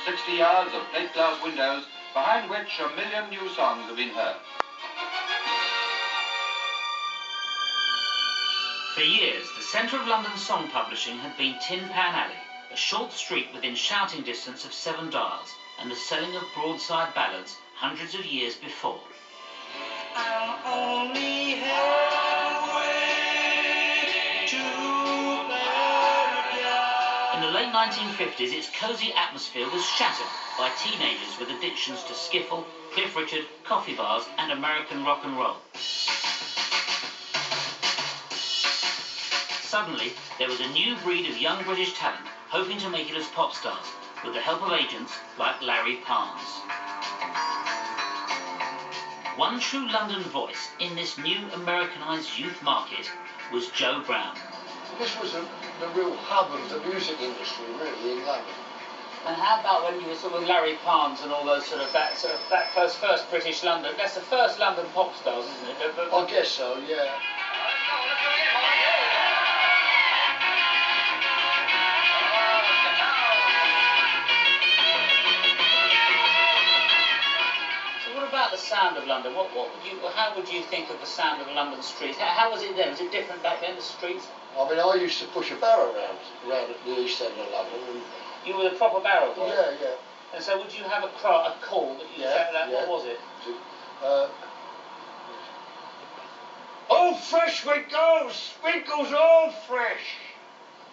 60 yards of plate glass windows, behind which a million new songs have been heard. For years, the centre of London song publishing had been Tin Pan Alley, a short street within shouting distance of 7 Dials, and the selling of broadside ballads hundreds of years before. I'm only halfway to paradise. In the late 1950s, its cosy atmosphere was shattered by teenagers with addictions to skiffle, Cliff Richard, coffee bars and American rock and roll. Suddenly, there was a new breed of young British talent hoping to make it as pop stars, with the help of agents like Larry Parnes. One true London voice in this new Americanised youth market was Joe Brown. This was the real hub of the music industry, really, in London. And how about when you were sort of Larry Parnes and all those that first British London? That's the first London pop stars, isn't it? I guess so, yeah. The sound of London. How would you think of the sound of London streets? How was it then? Was it different back then, the streets? I mean, I used to push a barrow around at the east end of London. And you were the proper barrow boy? Yeah, yeah. And so would you have a call that you felt that? Yeah. What was it? All fresh we go, sprinkles all fresh.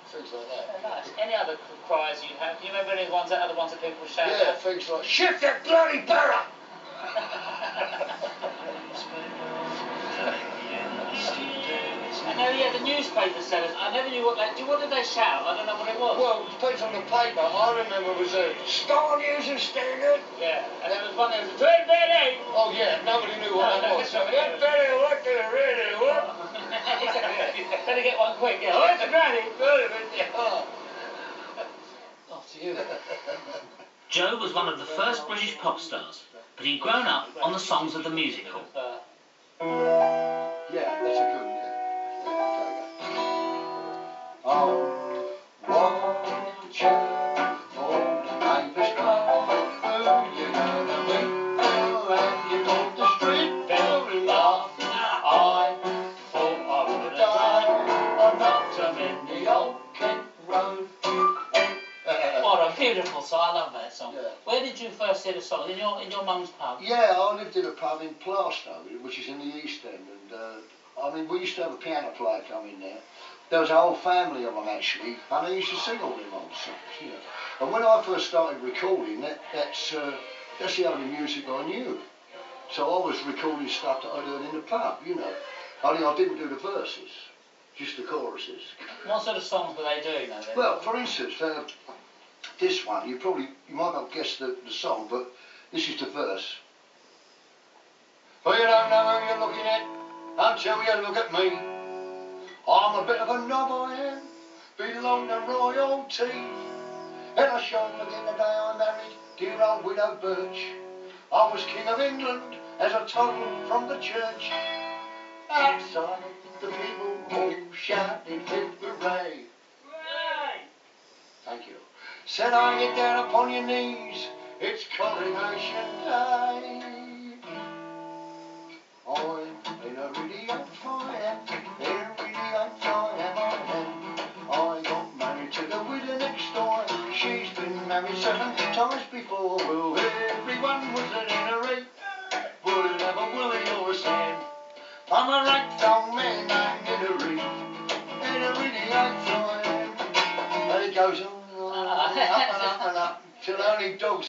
Things like that. Oh, nice. Any other cries you have? Do you remember any other ones that people shout? Yeah, things like, shift that bloody barrow! I know, yeah, the newspaper sellers, I never knew what did they shout? I don't know what it was. Well, it depends on the paper. I remember it was a Star News and Standard. Yeah, and there was one that was a Dread Betty. Oh yeah, nobody knew what that was. Dread Betty, what did it really what? Better get one quick, yeah. What's the granny? After you. Joe was one of the first British pop stars, but he'd grown up on the songs of the music hall. Yeah, that's a good one. Oh, won't you hold the neighbour's car? Who you gonna meet? And you got the street very laugh. I thought I would die. I knocked him in the old Kent Road. What a beautiful song! I love that song. Yeah. Where did you first hear the song? In your mum's pub? Yeah, I lived in a pub in Plaistow, which is in the East End, and I mean, we used to have a piano player come in there. There was a whole family of them actually, and they used to sing all them old songs, you know. And when I first started recording, that's the only music I knew. So I was recording stuff that I'd heard in the pub, you know. Only I didn't do the verses, just the choruses. What sort of songs were they doing though? Well, for instance, this one, you might not guess the song, but this is the verse. Well, you don't know who you're looking at until you look at me. I'm a bit of a knob, I am, belong to royalty. And I shone again the day I married dear old widow Birch. I was King of England as a total from the church. Outside the people all shouted with hooray. Thank you. Said I get down upon your knees, it's coronation day. I'm in a really on fire, I got married to the widow next door. She's been married 7 times before. Well, everyone was an innery, would it ever willy or sand. I'm a right old man named Innery, and a really on fire. And it goes on and up and up and up till only dogs